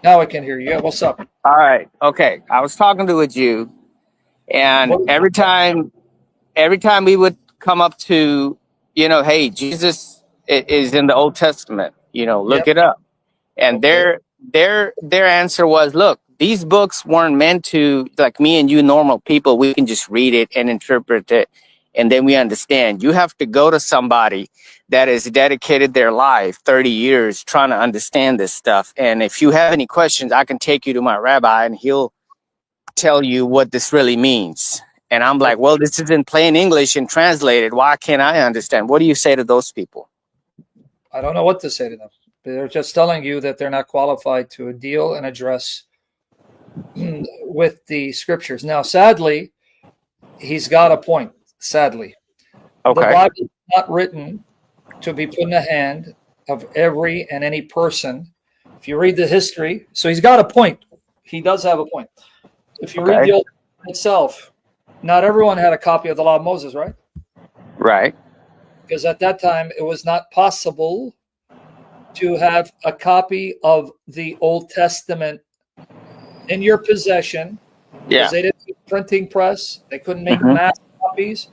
Now I can hear you. Yeah, what's up? All right. Okay. I was talking to a Jew, and What- every time we would come up to, hey, Jesus is in the Old Testament. Look Yep. it up. And Okay. their answer was, look, these books weren't meant to, like, me and you normal people. We can just read it and interpret it, and then we understand. You have to go to somebody that has dedicated their life 30 years trying to understand this stuff. And if you have any questions, I can take you to my rabbi, and he'll tell you what this really means. And I'm like, well, this is in plain English and translated. Why can't I understand? What do you say to those people? I don't know what to say to them. They're just telling you that they're not qualified to deal and address with the scriptures. Now, sadly, he's got a point. Sadly, the Okay. Bible is not written to be put in the hand of every and any person. If you read the history, so he's got a point. He does have a point. If you read Okay. the Old Testament itself, not everyone had a copy of the Law of Moses, right? Right. Because at that time it was not possible to have a copy of the Old Testament in your possession Yeah. because they didn't have a printing press. They couldn't make Hmm. mass copies.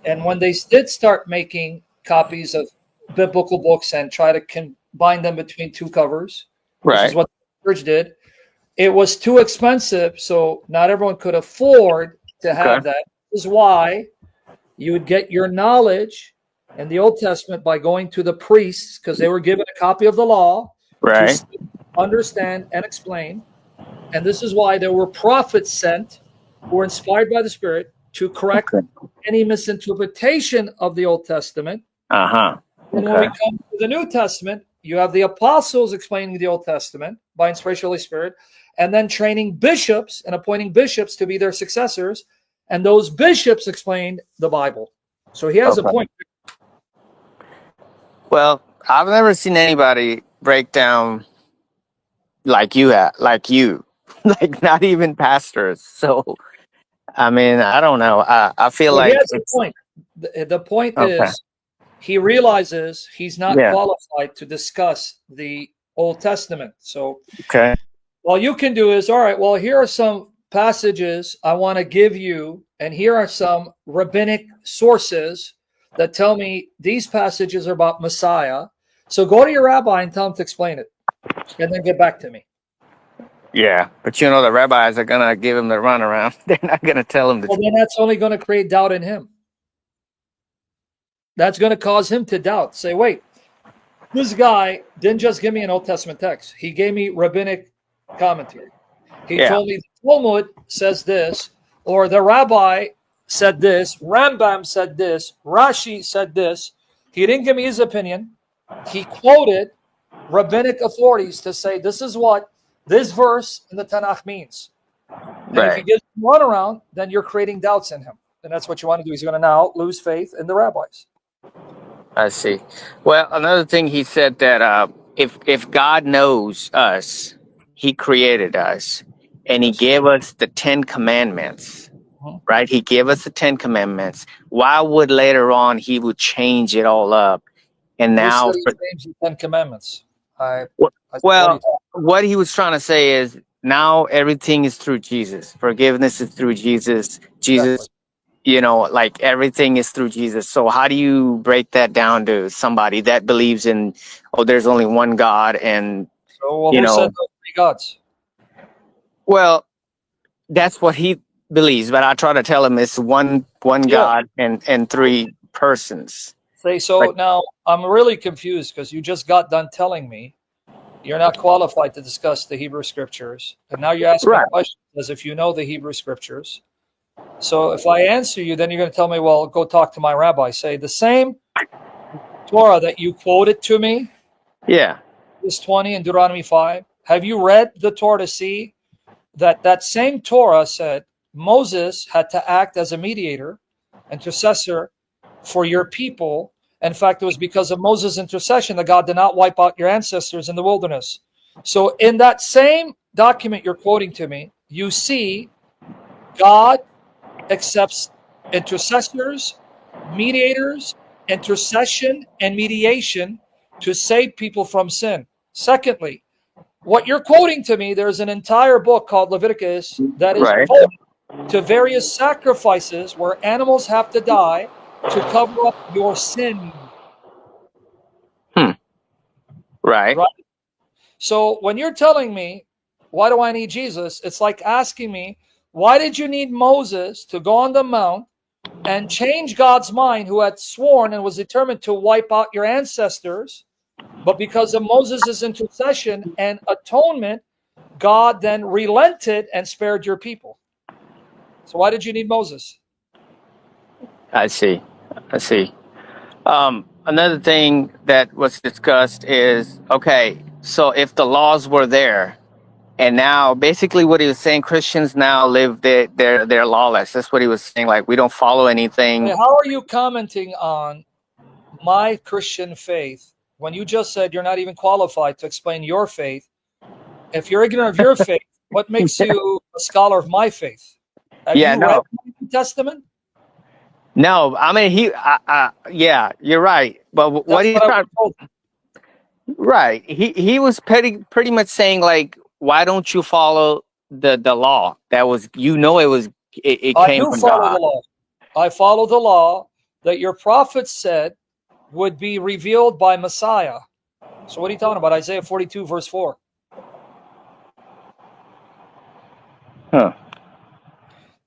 And when they did start making copies of biblical books and try to combine them between two covers, which is Right. what the church did, it was too expensive. So not everyone could afford to Okay. have that. This is why you would get your knowledge in the Old Testament by going to the priests because they were given a copy of the law to Right. understand and explain. And this is why there were prophets sent who were inspired by the Spirit to correct Okay. any misinterpretation of the Old Testament. Uh-huh. And when we Okay. come to the New Testament, you have the apostles explaining the Old Testament by inspiration of the Holy Spirit, and then training bishops and appointing bishops to be their successors. And those bishops explained the Bible. So he has a Okay. point. Well, I've never seen anybody break down like you have, like you, like not even pastors. So, I mean, I don't know. I feel Well, he like has a it's point. The point okay. is he realizes he's not Yeah. qualified to discuss the Old Testament. So Okay. all you can do is, all right, well, here are some passages I want to give you, and here are some rabbinic sources that tell me these passages are about Messiah. So go to your rabbi and tell him to explain it, and then get back to me. Yeah, but the rabbis are gonna give him the runaround. They're not gonna tell him Well, to. then that's only going to create doubt in him. That's going to cause him to doubt. Say, wait, this guy didn't just give me an Old Testament text. He gave me rabbinic commentary. He Yeah. told me the Talmud says this, or the rabbi said this, Rambam said this, Rashi said this. He didn't give me his opinion. He quoted rabbinic authorities to say this is what this verse in the Tanakh means. And if he Right. gives him one around, then you're creating doubts in him. And that's what you want to do. He's going to now lose faith in the rabbis. I see. Well, another thing he said that if God knows us, He created us, and He Yes. gave us the 10 Commandments. Mhm. Right? He gave us the 10 Commandments. Why would later on He would change it all up? And Who said now, he changed the Ten Commandments? I what are you well, talking? what he was trying to say is now everything is through Jesus. Forgiveness is through Jesus. Exactly. Jesus, like everything is through Jesus. So how do you break that down to somebody that believes in, oh, there's only one God and, So, well, you who said know, those three gods? well, that's what he believes, but I try to tell him it's one Yeah. God and three persons. Say so. Like, Now I'm really confused because you just got done telling me you're not qualified to discuss the Hebrew scriptures, and now you're asking right. questions as if you know the Hebrew scriptures. So if I answer you, then you're going to tell me, well, go talk to my rabbi. Say the same Torah that you quoted to me, Yeah. Exodus 20 and Deuteronomy 5. Have you read the Torah to see that that same Torah said Moses had to act as a mediator, intercessor for your people. In fact, it was because of Moses' intercession that God did not wipe out your ancestors in the wilderness. So in that same document you're quoting to me, you see God accepts intercessors, mediators, intercession, and mediation to save people from sin. Secondly, What you're quoting to me, there's an entire book called Leviticus that is Right. devoted to various sacrifices where animals have to die to cover up your sin. Hmm. Right. Right? So when you're telling me, why do I need Jesus? It's like asking me, why did you need Moses to go on the mount and change God's mind, who had sworn and was determined to wipe out your ancestors? But because of Moses' intercession and atonement, God then relented and spared your people. So why did you need Moses? I see. I see. Another thing that was discussed is, okay, so if the laws were there, and now basically what he was saying, Christians now live they're lawless. That's what he was saying. Like, we don't follow anything. Hey, how are you commenting on my Christian faith when you just said you're not even qualified to explain your faith? If you're ignorant of your faith, what makes you a scholar of my faith? Have Yeah, you read no, the New Testament? no. I mean, yeah, you're right. But what That's he's what I trying, told him. right? He was pretty much saying, like, why don't you follow the law that was, it I came do from follow the God. law. I follow the law that your prophet said would be revealed by Messiah. So what are you talking about? Isaiah 42, verse 4. Huh.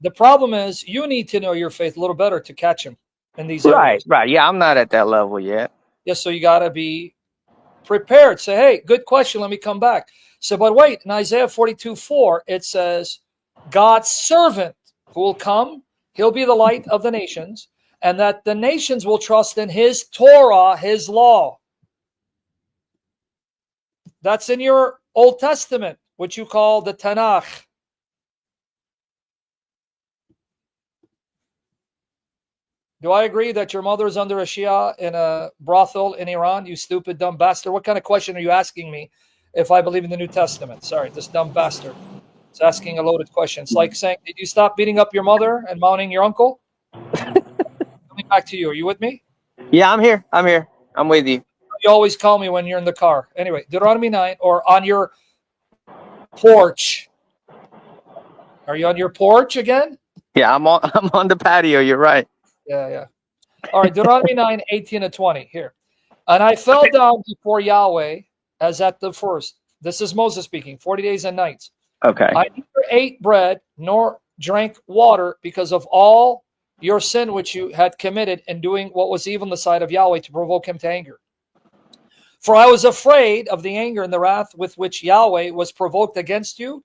The problem is you need to know your faith a little better to catch him in these Right, areas. right. Yeah, I'm not at that level yet. Yes, so you got to be prepared. Say, hey, good question. Let me come back. So, but wait, in Isaiah 42, 4, it says, God's servant who will come, he'll be the light of the nations, and that the nations will trust in his Torah, his law. That's in your Old Testament, which you call the Tanakh. Do I agree that your mother is under a Shia in a brothel in Iran? You stupid, dumb bastard. What kind of question are you asking me if I believe in the New Testament? Sorry, this dumb bastard. It's asking a loaded question. It's like saying, did you stop beating up your mother and mounting your uncle? Coming back to you. Are you with me? Yeah, I'm here. I'm here. I'm with you. You always call me when you're in the car. Anyway, Deuteronomy 9, or on your porch. Are you on your porch again? Yeah, I'm on. I'm on the patio. You're right. Yeah, yeah. All right, Deuteronomy 9, 18 and 20. Here. And I fell down before Yahweh as at the first. This is Moses speaking, 40 days and nights. Okay. I neither ate bread nor drank water because of all your sin which you had committed in doing what was evil in the sight of Yahweh to provoke him to anger. For I was afraid of the anger and the wrath with which Yahweh was provoked against you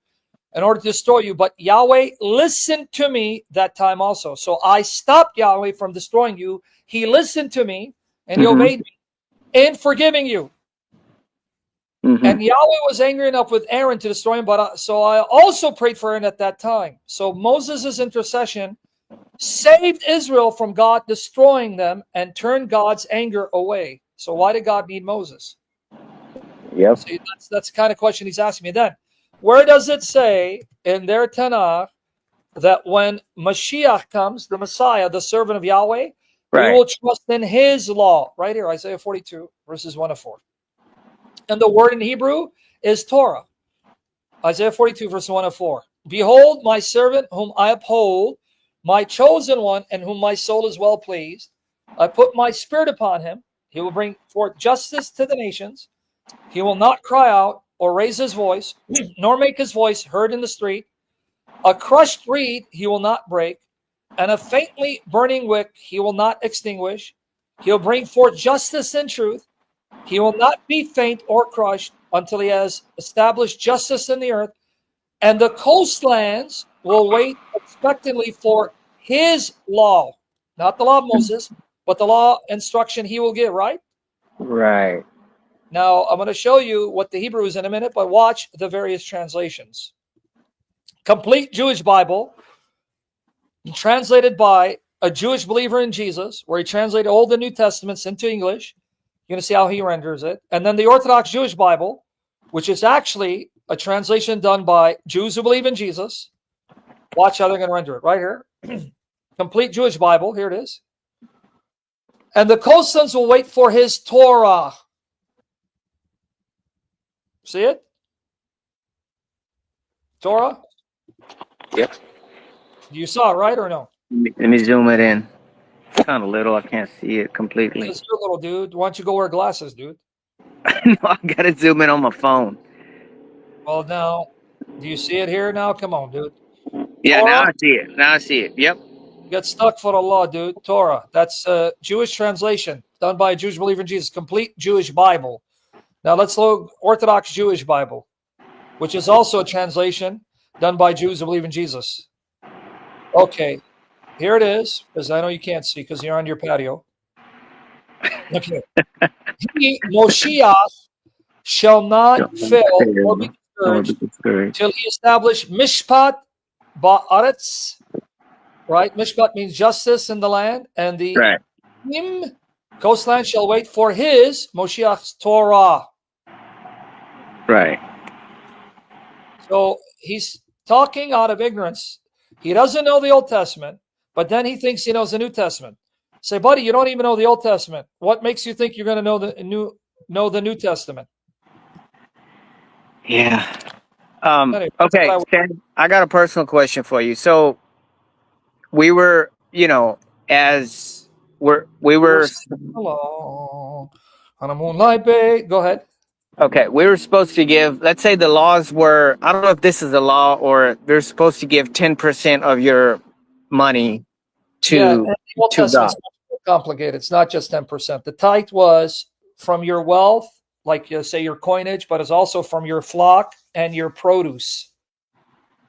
in order to destroy you. But Yahweh listened to me that time also. So I stopped Yahweh from destroying you. He listened to me and he obeyed me in forgiving you. And Yahweh was angry enough with Aaron to destroy him, but so I also prayed for Aaron at that time. So Moses' intercession saved Israel from God destroying them and turned God's anger away. So why did God need Moses? Yep. See, that's the kind of question he's asking me. Then, where does it say in their Tanakh that when Mashiach comes, the Messiah, the servant of Yahweh, we Right. will trust in his law? Right here, Isaiah 42, verses 1 to 4. And the word in Hebrew is Torah. Isaiah 42, verse 1 to 4. Behold, my servant whom I uphold, my chosen one, in whom my soul is well pleased. I put my spirit upon him. He will bring forth justice to the nations. He will not cry out or raise his voice, nor make his voice heard in the street. A crushed reed he will not break, and a faintly burning wick he will not extinguish. He'll bring forth justice and truth. He will not be faint or crushed until he has established justice in the earth, and the coastlands will wait expectantly for his law, not the law of Moses, but the law instruction he will give, right? Right. Now, I'm going to show you what the Hebrew is in a minute, but watch the various translations. Complete Jewish Bible, translated by a Jewish believer in Jesus, where he translated Old and New Testaments into English. You're going to see how he renders it. And then the Orthodox Jewish Bible, which is actually a translation done by Jews who believe in Jesus. Watch how they're going to render it right here. Complete Jewish Bible. Here it is. And the coastlands will wait for his Torah. See it? Torah? Yep. You saw it, right, or no? Let me zoom it in. Kind of little. I can't see it completely. Because you're a little dude. Why don't you go wear glasses, dude? No, I gotta zoom in on my phone. Well, now, do you see it here now? Come on, dude. Yeah, Torah, now I see it. Now I see it. Yep. get stuck for the law, dude. Torah. That's a Jewish translation done by a Jewish believer in Jesus. Complete Jewish Bible. Now let's look Orthodox Jewish Bible, which is also a translation done by Jews who believe in Jesus. Okay, here it is, because I know you can't see because you're on your patio. Okay. He, Moshiach, shall not fail or be discouraged till he establish mishpat ba'aretz, right? Mishpat means justice in the land, and the Right. coastland shall wait for his, Moshiach's Torah. Right. So he's talking out of ignorance. He doesn't know the Old Testament, but then he thinks he knows the New Testament. Say, buddy, you don't even know the Old Testament. What makes you think you're going to know the New Testament? Yeah. Anyway, Okay, Sam, I got a personal question for you. So we were, as we were Hello. On a moonlight bay. Go ahead. okay, we were supposed to give, let's say the laws were, I don't know if this is a law or they're supposed to give 10% of your money Yeah, to and the Old to God. Testament's much more complicated. It's not just 10%. The tithe was from your wealth, like you say your coinage, but it's also from your flock and your produce.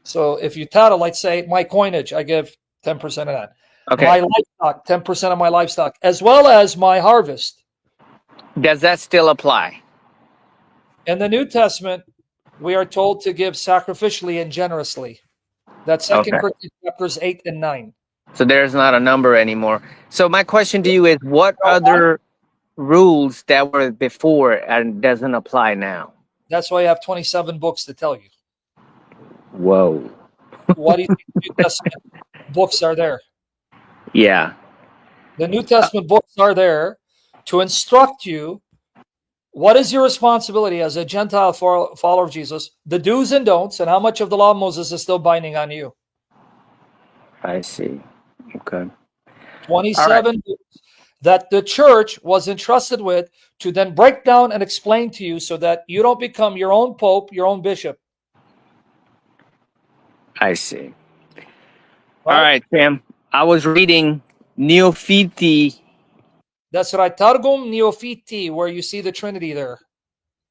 So if you title, let's say my coinage, I give 10% of that. Okay. My livestock, 10% of my livestock, as well as my harvest. Does that still apply? In the New Testament, we are told to give sacrificially and generously. That's 2 Okay. Corinthians chapters 8 and 9. So there's not a number anymore. So my question to you is, what other rules that were before and doesn't apply now? That's why I have 27 books to tell you. Whoa. Why do you think the New Testament books are there? Yeah. The New Testament books are there to instruct you what is your responsibility as a Gentile follower of Jesus, the do's and don'ts, and how much of the law of Moses is still binding on you. I see. Okay. 27 books that the church was entrusted with to then break down and explain to you so that you don't become your own pope, your own bishop. I see. Right? All right, Sam. I was reading Neophyte. That's right. Targum Neophiti, where you see the Trinity there.